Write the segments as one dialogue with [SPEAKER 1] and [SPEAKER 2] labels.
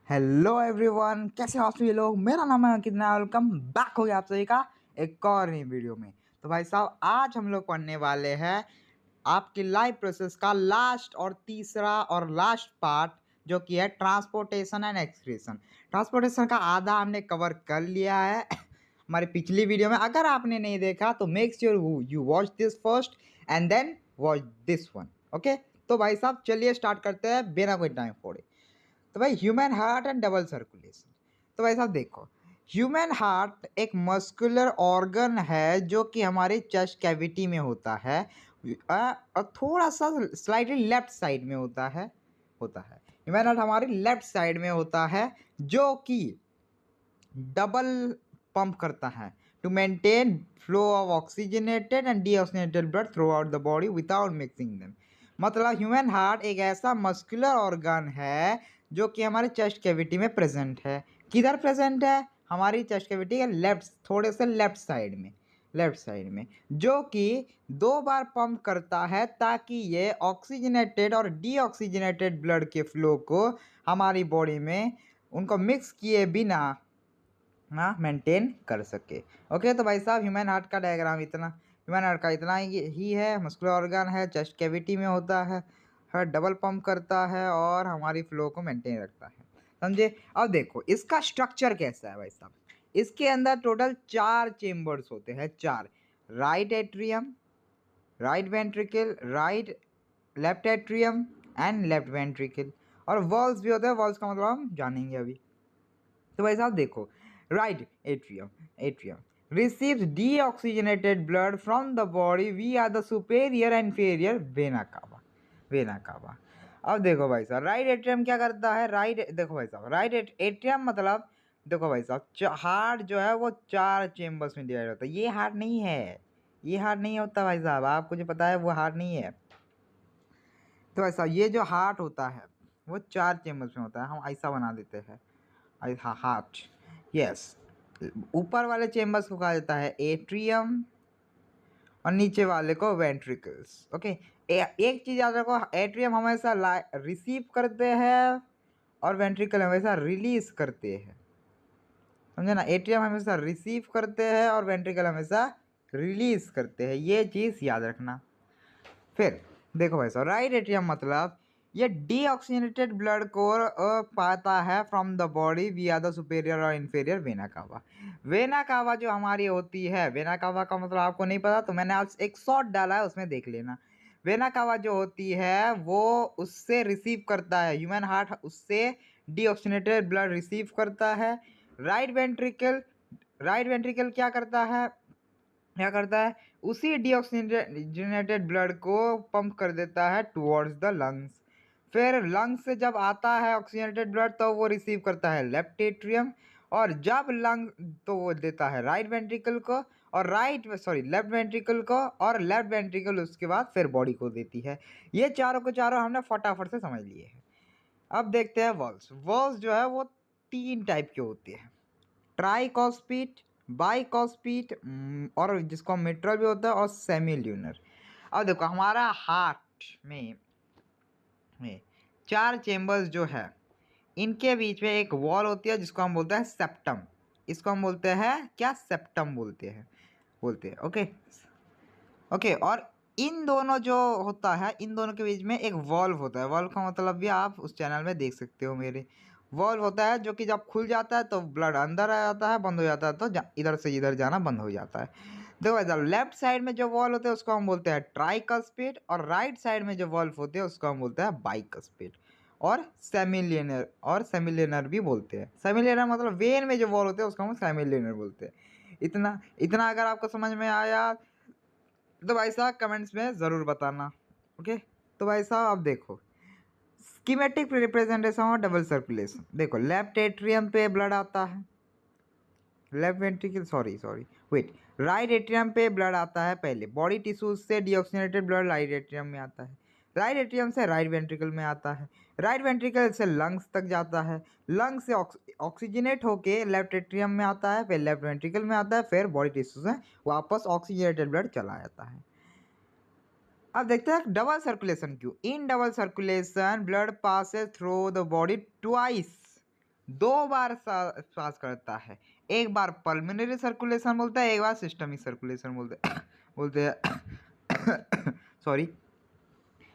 [SPEAKER 1] Hello everyone, कैसे हो आप सभी लोग। मेरा नाम है अंकित नायर। वेलकम बैक हो गया आप सभी का एक और नई वीडियो में। तो भाई साहब, आज हम लोग पढ़ने वाले हैं आपकी लाइफ प्रोसेस का लास्ट और तीसरा और लास्ट पार्ट, जो कि है ट्रांसपोर्टेशन एंड एक्सक्रीशन। ट्रांसपोर्टेशन का आधा हमने कवर कर लिया है हमारी पिछली वीडियो में। अगर आपने नहीं देखा तो make sure you watch this first and then watch this one. Okay, तो भाई साहब चलिए स्टार्ट करते हैं बिना कोई टाइम खोड़े। तो भाई human heart and double circulation. तो भाई साहब देखो, ह्यूमन हार्ट एक मस्कुलर ऑर्गन है जो कि हमारे चेस्ट कैविटी में होता है, और थोड़ा सा स्लाइटली लेफ्ट साइड में होता है ह्यूमन हार्ट हमारी लेफ्ट साइड में होता है, जो कि डबल पंप करता है to maintain flow of oxygenated and deoxygenated blood throughout the body without mixing them. मतलब ह्यूमन हार्ट एक ऐसा मस्कुलर ऑर्गन है जो कि हमारे चेस्ट कैविटी में प्रेजेंट है। किधर प्रेजेंट है? हमारी चेस्ट कैविटी के लेफ्ट, थोड़े से लेफ्ट साइड में, जो कि 2 बार पंप करता है ताकि ये ऑक्सीजनेटेड और डीऑक्सीजनेटेड ब्लड के फ्लो को हमारी बॉडी में उनको मिक्स किए बिना मेंटेन कर सके। ओके, तो भाई साहब ह्यूमन हार्ट का डायग्राम इतना, ह्यूमन हार्ट का इतना ही है। मस्कुलर ऑर्गन है, चेस्ट कैविटी में होता है, हर डबल पंप करता है और हमारी फ्लो को मेंटेन रखता है। समझे? अब देखो इसका स्ट्रक्चर कैसा है भाई साहब। इसके अंदर टोटल 4 चेम्बर्स होते हैं, 4। Right atrium, right ventricle, right left atrium and left ventricle. और वॉल्स भी होते हैं, वॉल्स का मतलब हम जानेंगे अभी। तो भाई साहब देखो, right atrium receives deoxygenated blood from the body via the superior and inferior vena cava। अब देखो भाई साहब, राइट एट्रियम क्या करता है? देखो भाई साहब, राइट एट्रियम मतलब, देखो भाई साहब, हार्ट जो है वो 4 चेम्बर्स में डिवाइड होता है। ये हार्ट नहीं है, ये हार्ट नहीं होता भाई साहब, आपको जो पता है वो हार्ट नहीं है। तो भाई साहब ये जो हार्ट होता है वो 4 चेम्बर्स में होता है। हम ऐसा बना देते हैं हार्ट। यस, ऊपर वाले चेम्बर्स को कहा जाता है एट्रियम और नीचे वाले को वेंट्रिकल्स। ओके, एक चीज याद रखो, एट्रियम हमेशा रिसीव करते हैं और वेंट्रिकल हमेशा रिलीज करते हैं। समझे ना? एट्रियम हमेशा रिसीव करते हैं और वेंट्रिकल हमेशा रिलीज करते हैं, ये चीज़ याद रखना। फिर देखो भाई साहब, राइट एट्रियम मतलब ये डीऑक्सीजनेटेड ब्लड को पाता है from the body via the superior और inferior vena cava. Vena cava जो हमारी होती है, वेना कावा का मतलब आपको नहीं पता तो मैंने आज एक शॉर्ट डाला है, उसमें देख लेना। वेना कावा जो होती है वो उससे रिसीव करता है, ह्यूमन हार्ट उससे डीऑक्सीजनेटेड ब्लड रिसीव करता है। राइट वेंट्रिकल, राइट वेंट्रिकल क्या करता है? उसी डीऑक्सीजनेटेड ब्लड को पंप कर देता है टुवर्ड्स द लंग्स। फिर लंग्स से जब आता है ऑक्सीजनेटेड ब्लड तो वो रिसीव करता है लेफ्ट एट्रियम, और जब लंग तो वो देता है राइट वेंट्रिकल को, और लेफ्ट वेंट्रिकल को, और लेफ्ट वेंट्रिकल उसके बाद फिर बॉडी को देती है। ये चारों को चारों हमने फटाफट से समझ लिए हैं। अब देखते हैं वॉल्स। वॉल्स जो है वो 3 टाइप के होते हैं, ट्राइकॉस्पिड, बाइकॉस्पिड, और जिसको मिट्रल भी होता है, और सेमी ल्यूनर। अब देखो हमारा हार्ट में 4 चेम्बर्स जो है, इनके बीच में एक वॉल होती है जिसको हम बोलते हैं सेप्टम। इसको हम बोलते हैं क्या? सेप्टम बोलते हैं। ओके ओके, और इन दोनों जो होता है, इन दोनों के बीच में एक वॉल्व होता है। वॉल्व का मतलब भी आप उस चैनल में देख सकते हो मेरे। वॉल्व होता है जो कि जब खुल जाता है तो ब्लड अंदर आ जाता है, बंद हो जाता है तो इधर से इधर जाना बंद हो जाता है। देखो इधर लेफ्ट साइड में जो वॉल्व होते हैं उसको हम बोलते हैं ट्राइकस्पिड, और राइट साइड में जो वॉल्व होते हैं उसको हम बोलते हैं बाइकस्पिड और सेमिलियनर भी बोलते हैं। सेमिलियनर मतलब वेन में जो वॉल्व होते हैं उसको हम सेमिलियनर बोलते हैं। इतना इतना अगर आपको समझ में आया तो भाई साहब कमेंट्स में ज़रूर बताना। ओके, तो भाई साहब अब देखो schematic representation of double circulation. देखो लेफ्ट एट्रियम पे ब्लड आता है, left ventricle, sorry wait, right atrium पे ब्लड आता है पहले। बॉडी टिश्यूज से डीऑक्सीजनेटेड ब्लड राइट एट्रियम में आता है, राइट एट्रियम से राइट वेंट्रिकल में आता है, राइट वेंट्रिकल से लंग्स तक जाता है, लंग्स से ऑक्सीजनेट होके लेफ्ट एट्रियम में आता है, फिर लेफ्ट वेंट्रिकल में आता है, फिर बॉडी टिश्यूज से वापस ऑक्सीजनेटेड ब्लड चला जाता है। अब देखते हैं डबल सर्कुलेशन क्यों। In double circulation blood passes through the body twice दो बार सांस करता है। एक बार पल्मोनरी सर्कुलेशन बोलता है, एक बार सिस्टमिक सर्कुलेशन बोलते हैं सॉरी।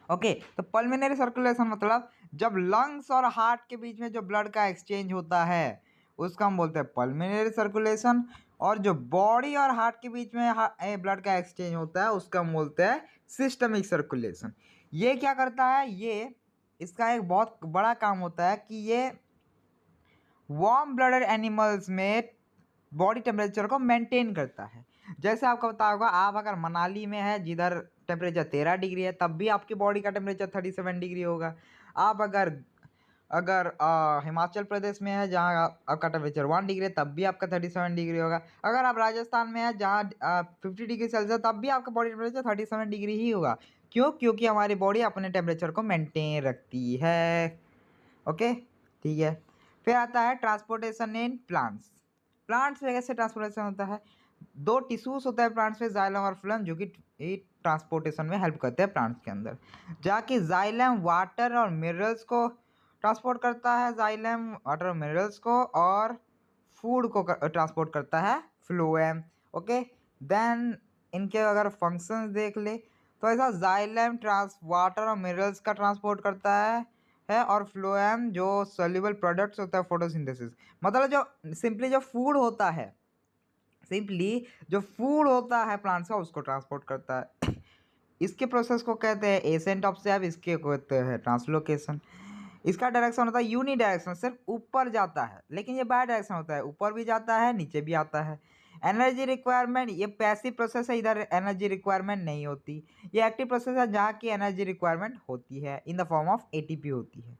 [SPEAKER 1] ओके, तो पल्मोनरी सर्कुलेशन मतलब जब लंग्स और हार्ट के बीच में जो ब्लड का एक्सचेंज होता है उसका हम बोलते हैं पल्मोनरी सर्कुलेशन। और जो बॉडी और हार्ट के बीच में ब्लड का एक्सचेंज होता है उसका हम बोलते हैं सिस्टमिक सर्कुलेशन। ये क्या करता है, ये इसका एक बहुत बड़ा काम होता है कि ये वार्म ब्लडेड एनिमल्स में बॉडी टेम्परेचर को मेंटेन करता है। जैसे आपको पता होगा, आप अगर मनाली में है जिधर टेम्परेचर 13 डिग्री है तब भी आपकी बॉडी का टेम्परेचर 37 डिग्री होगा। आप अगर अगर हिमाचल प्रदेश में है जहाँ आपका टेम्परेचर 1 डिग्री है तब भी आपका 37 डिग्री होगा। अगर आप राजस्थान में है जहाँ 50 डिग्री सेल्सियस तब भी आपका बॉडी टेम्परेचर 37 डिग्री ही होगा। क्यों? क्योंकि हमारी बॉडी अपने टेम्परेचर को मेंटेन रखती है। ओके, ठीक है। फिर आता है ट्रांसपोर्टेशन इन प्लांट्स। प्लांट्स में कैसे ट्रांसपोर्टेशन होता है, दो टिश्यूज होता है प्लांट्स में, जाइलम और फ्लोएम, जो कि ट्रांसपोर्टेशन में हेल्प करते हैं प्लांट्स के अंदर। जाकि जाइलम वाटर और मिनरल्स को ट्रांसपोर्ट करता है, जाइलम वाटर और मिनरल्स को, और फूड को ट्रांसपोर्ट करता है फ्लोएम। ओके, देन इनके अगर फंक्शंस देख ले तो ऐसा जाइलम वाटर और मिनरल्स का ट्रांसपोर्ट करता है और फ्लोएम जो सोल्यूबल प्रोडक्ट्स होता है फोटोसिंथेसिस, मतलब जो फूड होता है प्लांट्स का उसको ट्रांसपोर्ट करता है। इसके प्रोसेस को कहते हैं एसेंट ऑफ सैप, इसके कहते हैं ट्रांसलोकेशन। इसका डायरेक्शन होता है यूनि डायरेक्शन, सिर्फ ऊपर जाता है, लेकिन ये बाय डायरेक्शन होता है, ऊपर भी जाता है नीचे भी आता है। एनर्जी रिक्वायरमेंट, ये पैसिव प्रोसेस है, इधर एनर्जी रिक्वायरमेंट नहीं होती। ये एक्टिव प्रोसेस है जहाँ की एनर्जी रिक्वायरमेंट होती है, in the form of ATP होती है।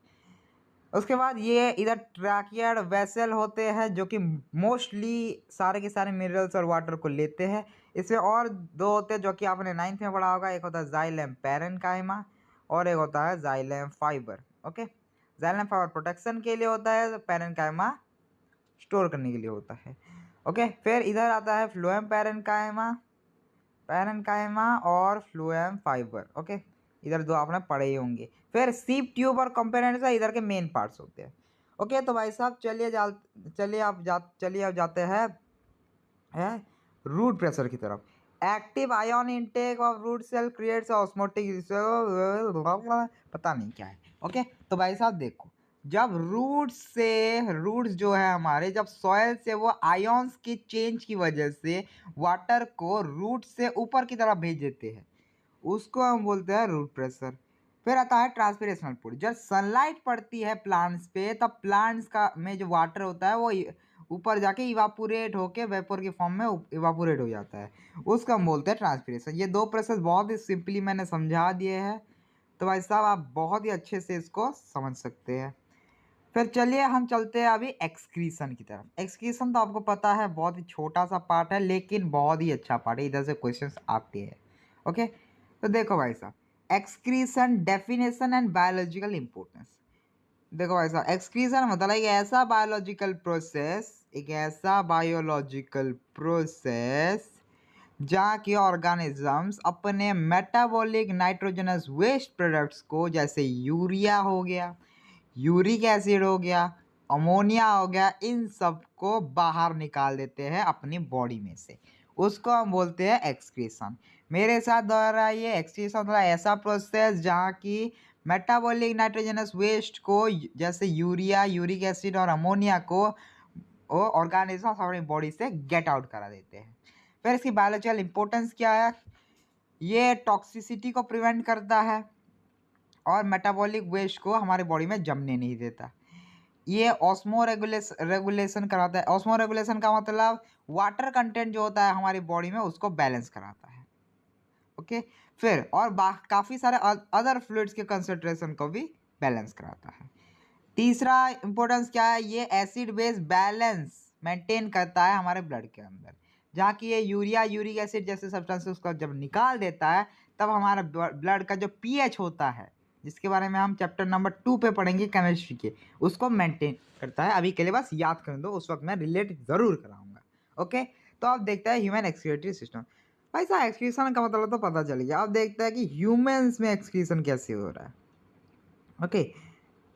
[SPEAKER 1] उसके बाद ये इधर ट्रैकियड वेसल होते हैं जो कि मोस्टली सारे के सारे मिनरल्स और वाटर को लेते हैं। इसमें और दो होते हैं जो कि आपने 9th में पढ़ा होगा, एक होता है जाइलम पैरेन्काइमा और एक होता है xylem fibre. Okay, xylem fibre protection के लिए होता है, पैरेन्काइमा स्टोर करने के लिए होता है। ओके, फिर इधर आता है फ्लोएम पैरेन्काइमा और फ्लोएम फाइबर। ओके, इधर दो आपने पढ़े ही होंगे। फिर सीप ट्यूब और कंपोनेंट्स है, इधर के मेन पार्ट्स होते हैं। ओके, तो भाई साहब चलिए अब जाते हैं रूट प्रेशर की तरफ। Active ion intake of root cell creates osmotic, पता नहीं क्या है। ओके, तो भाई साहब देखो, जब रूट्स जो है हमारे, जब सॉइल से वो आयन्स की चेंज की वजह से वाटर को रूट से ऊपर की तरफ भेज देते हैं, उसको हम बोलते हैं रूट प्रेशर। फिर आता है ट्रांसपिरेशनल पुल। जब सनलाइट पड़ती है प्लांट्स पे तब प्लांट्स का में जो वाटर होता है वो ऊपर जाके इवापोरेट होके वेपर के फॉर्म में इवापोरेट हो जाता है, उसको हम बोलते हैं ट्रांसपिरेशन। ये दो प्रोसेस बहुत ही सिंपली मैंने समझा दिए हैं, तो भाई साहब आप बहुत ही अच्छे से इसको समझ सकते हैं। फिर चलिए हम चलते हैं अभी एक्सक्रीशन की तरफ। एक्सक्रीशन तो आपको पता है बहुत ही छोटा सा पार्ट है लेकिन बहुत ही अच्छा पार्ट है, इधर से क्वेश्चंस आते हैं। ओके, तो देखो भाई साहब, excretion definition and biological importance. देखो भाई साहब, एक्सक्रीशन मतलब एक ऐसा बायोलॉजिकल प्रोसेस जहाँ के ऑर्गेनिजम्स अपने मेटाबॉलिक नाइट्रोजनस वेस्ट प्रोडक्ट्स को, जैसे यूरिया हो गया, यूरिक एसिड हो गया, अमोनिया हो गया, इन सब को बाहर निकाल देते हैं अपनी बॉडी में से, उसको हम बोलते हैं एक्सक्रीशन। मेरे साथ दोहराइए, एक्सक्रीशन मतलब ऐसा प्रोसेस जहाँ की मेटाबॉलिक नाइट्रोजनस वेस्ट को, जैसे यूरिया, यूरिक एसिड और अमोनिया को वो ऑर्गेनिज्म अपनी बॉडी से गेट आउट करा देते हैं। फिर इसकी बायोलॉजिकल इंपॉर्टेंस क्या है, ये टॉक्सिसिटी को प्रिवेंट करता है और मेटाबॉलिक वेस्ट को हमारी बॉडी में जमने नहीं देता। ये ऑस्मो रेगुलेशन कराता है। ऑस्मो रेगुलेशन का मतलब वाटर कंटेंट जो होता है हमारी बॉडी में उसको बैलेंस कराता है। ओके, फिर और काफ़ी सारे अदर फ्लूइड्स के कंसंट्रेशन को भी बैलेंस कराता है। तीसरा इंपॉर्टेंस क्या है, ये एसिड बेस बैलेंस मेंटेन करता है हमारे ब्लड के अंदर, जहाँ की ये यूरिया, यूरिक एसिड जैसे सब्सटेंसेस को जब निकाल देता है तब हमारा ब्लड का जो पीएच होता है, जिसके बारे में हम चैप्टर नंबर 2 पे पढ़ेंगे केमिस्ट्री के, उसको मेंटेन करता है। अभी के लिए बस याद कर दो, उस वक्त मैं रिलेट ज़रूर कराऊंगा। ओके, तो आप देखते हैं ह्यूमन एक्सक्रीटरी सिस्टम। भाई साहब, एक्सक्रीशन का मतलब तो पता चल गया। अब देखते हैं कि ह्यूमंस में एक्सक्रीशन कैसे हो रहा है। ओके,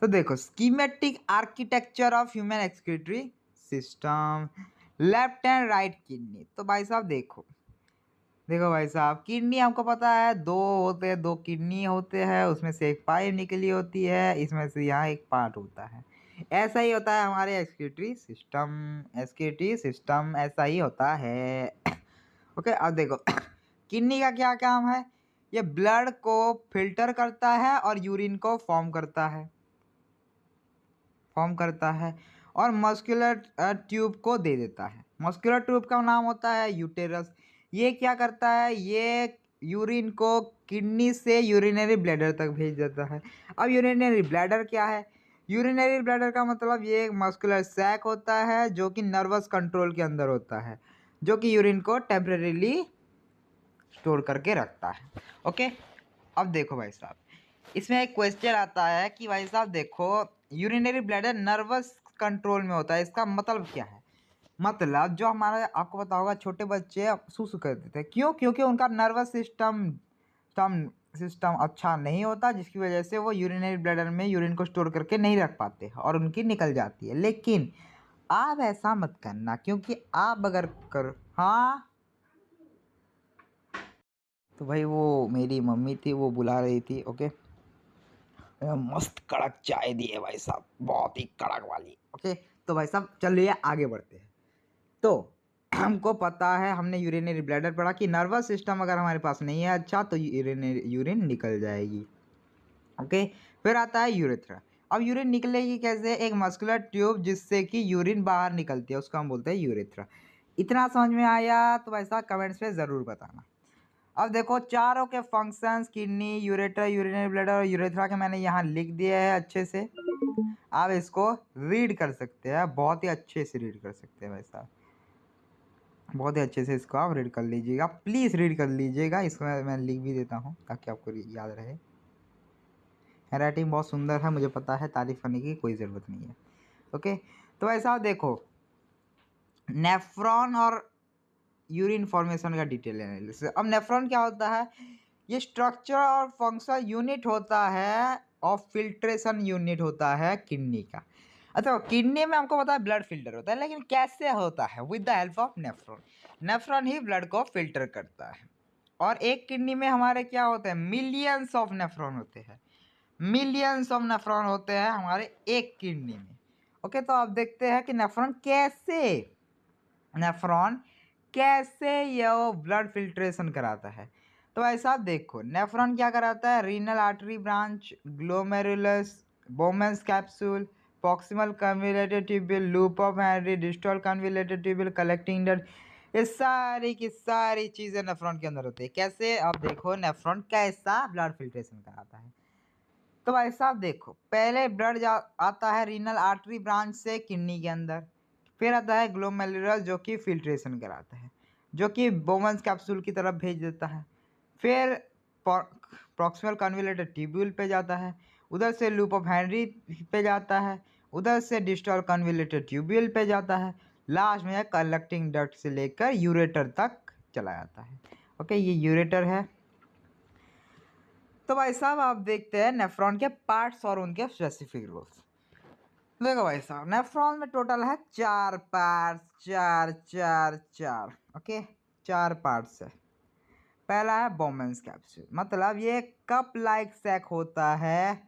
[SPEAKER 1] तो देखो, schematic architecture of human excretory system, left and right kidney. तो भाई साहब देखो, देखो भाई साहब, किडनी हमको पता है दो होते हैं, दो किडनी होते हैं, उसमें से एक पाइप निकली होती है, इसमें से यहाँ एक पार्ट होता है। ऐसा ही होता है हमारे एक्सक्रीटरी सिस्टम ऐसा ही होता है। ओके, अब देखो किडनी का क्या काम है? ये ब्लड को फिल्टर करता है और यूरिन को फॉर्म करता है और मस्कुलर ट्यूब को दे देता है। मस्कुलर ट्यूब का नाम होता है यूटेरस। ये क्या करता है? ये यूरिन को किडनी से यूरिनरी ब्लैडर तक भेज देता है। अब यूरिनरी ब्लैडर क्या है? यूरिनरी ब्लैडर का मतलब ये एक मस्कुलर सैक होता है जो कि नर्वस कंट्रोल के अंदर होता है, जो कि यूरिन को टेम्परेरीली स्टोर करके रखता है। ओके, अब देखो भाई साहब, इसमें एक क्वेश्चन आता है कि भाई साहब देखो, यूरिनरी ब्लैडर नर्वस कंट्रोल में होता है, इसका मतलब क्या है? मतलब जो हमारा, आपको पता होगा, छोटे बच्चे सुसु कर देते हैं, क्यों? क्योंकि उनका नर्वस सिस्टम अच्छा नहीं होता, जिसकी वजह से वो यूरिनरी ब्लैडर में यूरिन को स्टोर करके नहीं रख पाते और उनकी निकल जाती है। लेकिन आप ऐसा मत करना, क्योंकि आप अगर कर, हाँ, तो भाई वो मेरी मम्मी थी, वो बुला रही थी। ओके, मस्त कड़क चाय दी है भाई साहब, बहुत ही कड़क वाली। ओके, तो भाई साहब चलिए आगे बढ़ते हैं। तो हमको पता है, हमने यूरिनरी ब्लैडर पढ़ा कि नर्वस सिस्टम अगर हमारे पास नहीं है अच्छा, तो यूरिन निकल जाएगी। ओके, फिर आता है यूरेथ्रा। अब यूरिन निकलेगी कैसे? एक मस्कुलर ट्यूब जिससे कि यूरिन बाहर निकलती है, उसको हम बोलते हैं यूरेथ्रा। इतना समझ में आया तो भाई साहब कमेंट्स में ज़रूर बताना। अब देखो, चारों के functions, kidney, ureter, urinary bladder और यूरेथ्रा के मैंने यहाँ लिख दिए हैं अच्छे से। आप इसको रीड कर सकते हैं, बहुत ही अच्छे से रीड कर सकते हैं भाई साहब, बहुत ही अच्छे से इसको आप रीड कर लीजिएगा, प्लीज़ रीड कर लीजिएगा। इसको मैं लिख भी देता हूँ ताकि आपको याद रहे। हैंड राइटिंग बहुत सुंदर है, मुझे पता है, तारीफ करने की कोई ज़रूरत नहीं है। ओके, तो भाई साहब देखो, नेफ्रॉन और यूरिन फॉर्मेशन का डिटेल एनालिसिस। अब नेफ्रॉन क्या होता है? ये स्ट्रक्चर और फंक्शन यूनिट होता है और फिल्ट्रेशन यूनिट होता है किडनी का। अच्छा, किडनी में हमको पता है ब्लड फिल्टर होता है, लेकिन कैसे होता है? With the help of nephron. Nephron he blood को फिल्टर करता है। और एक किडनी में हमारे क्या होते हैं? मिलियंस ऑफ नेफ्रॉन होते हैं, मिलियंस ऑफ नेफ्रॉन होते हैं हमारे एक किडनी में। ओके, तो आप देखते हैं कि नेफ्रॉन कैसे ये ब्लड फिल्ट्रेशन कराता है। तो भाई साहब देखो, नेफ्रॉन क्या कराता है? Renal artery branch, glomerulus, बोमेंस capsule, proximal convoluted tubule, loop of Henry, distal convoluted tubule, collecting duct, ये सारी की सारी चीज़ें नेफ्रॉन के अंदर होती है। कैसे? अब देखो नेफ्रॉन कैसा ब्लड फिल्ट्रेशन कराता है। तो भाई साहब देखो, पहले ब्लड आता है रीनल आर्टरी ब्रांच से किडनी के अंदर, फिर आता है ग्लोमेरुलस जो कि फिल्ट्रेशन कराता है, जो कि बोमन्स कैप्सूल की तरफ भेज देता है। फिर प्रॉक्सिमल कन्वोल्यूटेड ट्यूब्यूल पे जाता है, उधर से लूप ऑफ हेनरी पे जाता है, उधर से डिस्टल कन्वोल्यूटेड ट्यूब्यूल पे जाता है, लास्ट में कलेक्टिंग डक्ट से लेकर यूरेटर तक चला जाता है। ओके, ये यूरेटर है। तो भाई साहब आप देखते हैं नेफ्रॉन के पार्ट्स और उनके स्पेसिफिक रोल्स। देखो भाई साहब, नेफ्रॉन में टोटल है 4 पार्ट्स, 4 ओके, 4 पार्ट्स है। पहला है बोमेंस कैप्सूल, मतलब ये कप लाइक सैक होता है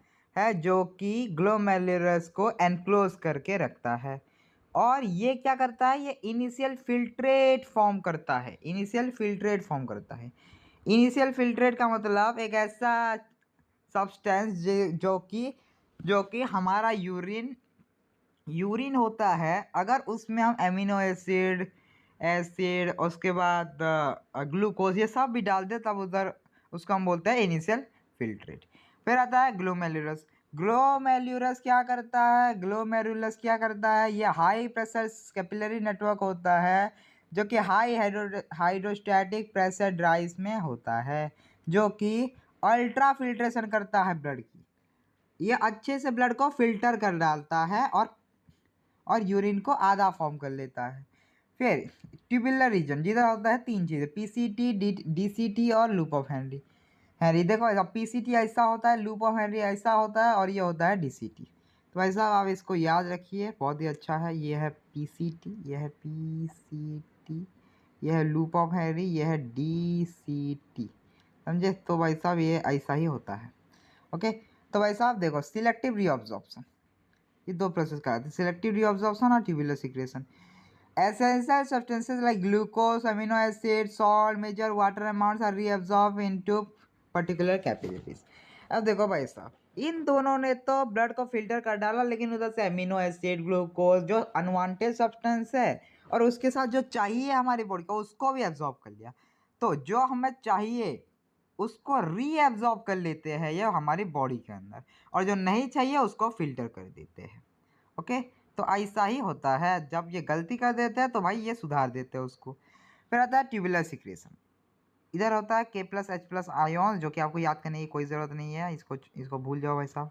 [SPEAKER 1] जो कि ग्लोमेरुलस को एनक्लोज करके रखता है। और ये क्या करता है? ये इनिशियल फिल्ट्रेट फॉर्म करता है, इनिशियल फिल्ट्रेट का मतलब एक ऐसा सब्सटेंस जो कि हमारा यूरिन होता है, अगर उसमें हम एमिनो एसिड उसके बाद ग्लूकोज ये सब भी डाल दे, तब उधर उसको हम बोलते हैं इनिशियल फिल्ट्रेट। फिर आता है ग्लोमेरुलस। ग्लोमेरुलस क्या करता है? ये हाई प्रेशर कैपिलरी नेटवर्क होता है, जो कि हाई हाइड्रोस्टैटिक प्रेशर ड्राइव्स में होता है, जो कि अल्ट्रा फिल्ट्रेशन करता है ब्लड की। ये अच्छे से ब्लड को फिल्टर कर डालता है और यूरिन को आधा फॉर्म कर लेता है। फिर ट्यूबुलर रीजन, जिधर होता है 3 चीज़ें, पीसीटी, डीसीटी और लूप ऑफ हेनरी। देखो ऐसा पीसीटी ऐसा होता है, लूप ऑफ हेनरी ऐसा होता है और ये होता है डीसीटी। तो भाई साहब आप इसको याद रखिए, बहुत ही अच्छा है। ये है PCT, ये है PCT, ये है लूप ऑफ हैरी, ये है DCT, समझे। तो भाई साहब ये ऐसा ही होता है। ओके, तो भाई साहब देखो, सिलेक्टिव रीअब्जॉर्प्शन, ये दो प्रोसेस कराते हैं, सिलेक्टिव रीअब्जॉर्प्शन और tubular secretion. Essential substances like glucose, amino acids, salt, major water amounts are reabsorbed into particular capillaries। अब देखो भाई साहब, इन दोनों ने तो ब्लड को फिल्टर कर डाला, लेकिन उधर से अमीनो एसिड, ग्लूकोज जो अनवांटेड सब्सटेंस है, और उसके साथ जो चाहिए हमारी बॉडी को उसको भी एब्जॉर्ब कर लिया। तो जो हमें चाहिए उसको रीएब्जॉर्ब कर लेते हैं ये हमारी बॉडी के अंदर, और जो नहीं चाहिए उसको फिल्टर कर देते हैं। ओके, तो ऐसा ही होता है। जब ये गलती कर देते हैं तो भाई ये सुधार देते हैं उसको। फिर आता है ट्यूबुलर सिक्रेशन। इधर होता है K+H+ आयोन, जो कि आपको याद करने की कोई ज़रूरत नहीं है, इसको भूल जाओ भाई साहब।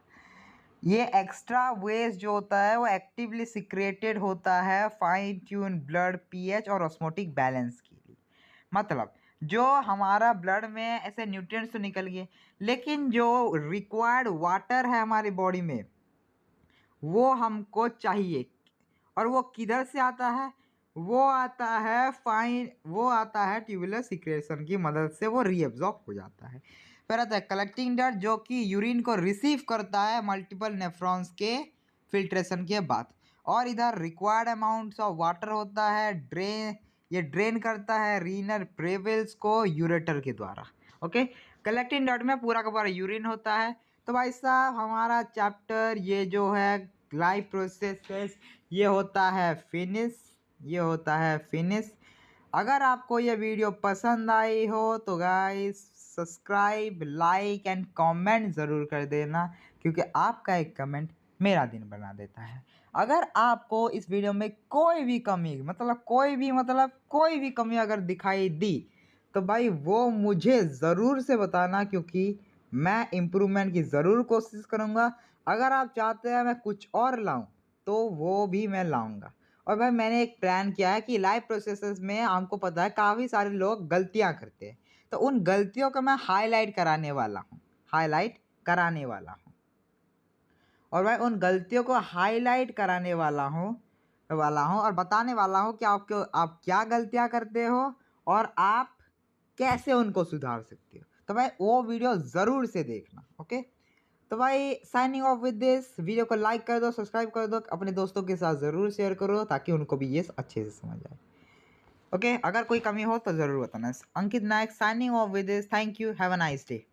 [SPEAKER 1] ये एक्स्ट्रा वेस्ट जो होता है वो एक्टिवली सिक्रेटेड होता है फाइन ट्यून ब्लड pH और ऑस्मोटिक बैलेंस के लिए। मतलब जो हमारा ब्लड में ऐसे न्यूट्रिएंट्स तो निकल गए, लेकिन जो रिक्वायर्ड वाटर है हमारी बॉडी में वो हमको चाहिए, और वो किधर से आता है? वो आता है ट्यूबुलर सिक्रेशन की मदद से, वो रीअब्जॉर्ब हो जाता है। फिर आता है कलेक्टिंग डक्ट, जो कि यूरिन को रिसीव करता है मल्टीपल नेफ्रॉन्स के फिल्ट्रेशन के बाद, और इधर रिक्वायर्ड अमाउंट्स ऑफ वाटर होता है, ये ड्रेन करता है रीनल प्रेविल्स को यूरेटर के द्वारा। ओके, कलेक्टिंग डक्ट में पूरा का पूरा यूरिन होता है। तो भाई साहब हमारा चैप्टर ये जो है ग्लाइक प्रोसेसेस, ये होता है फिनिश। अगर आपको ये वीडियो पसंद आई हो तो guys subscribe, like and comment ज़रूर कर देना, क्योंकि आपका एक कमेंट मेरा दिन बना देता है। अगर आपको इस वीडियो में कोई भी कमी, मतलब कोई भी कमी अगर दिखाई दी तो भाई वो मुझे ज़रूर से बताना, क्योंकि मैं इम्प्रूवमेंट की ज़रूर कोशिश करूँगा। अगर आप चाहते हैं मैं कुछ और लाऊं तो वो भी मैं लाऊंगा। और भाई मैंने एक प्लान किया है कि लाइव प्रोसेसेस में आपको पता है काफ़ी सारे लोग गलतियां करते हैं, तो उन गलतियों को मैं हाईलाइट कराने वाला हूँ। और भाई उन गलतियों को हाईलाइट कराने वाला हूँ और बताने वाला हूँ कि आप क्या गलतियाँ करते हो और आप कैसे उनको सुधार सकते हो। तो भाई वो वीडियो ज़रूर से देखना। ओके, तो भाई signing off with this, video को लाइक कर दो, सब्सक्राइब कर दो, अपने दोस्तों के साथ ज़रूर शेयर करो ताकि उनको भी ये अच्छे से समझ आए। ओके, अगर कोई कमी हो तो ज़रूर बताना। Ankit Nayak signing off with this, thank you, have a nice day.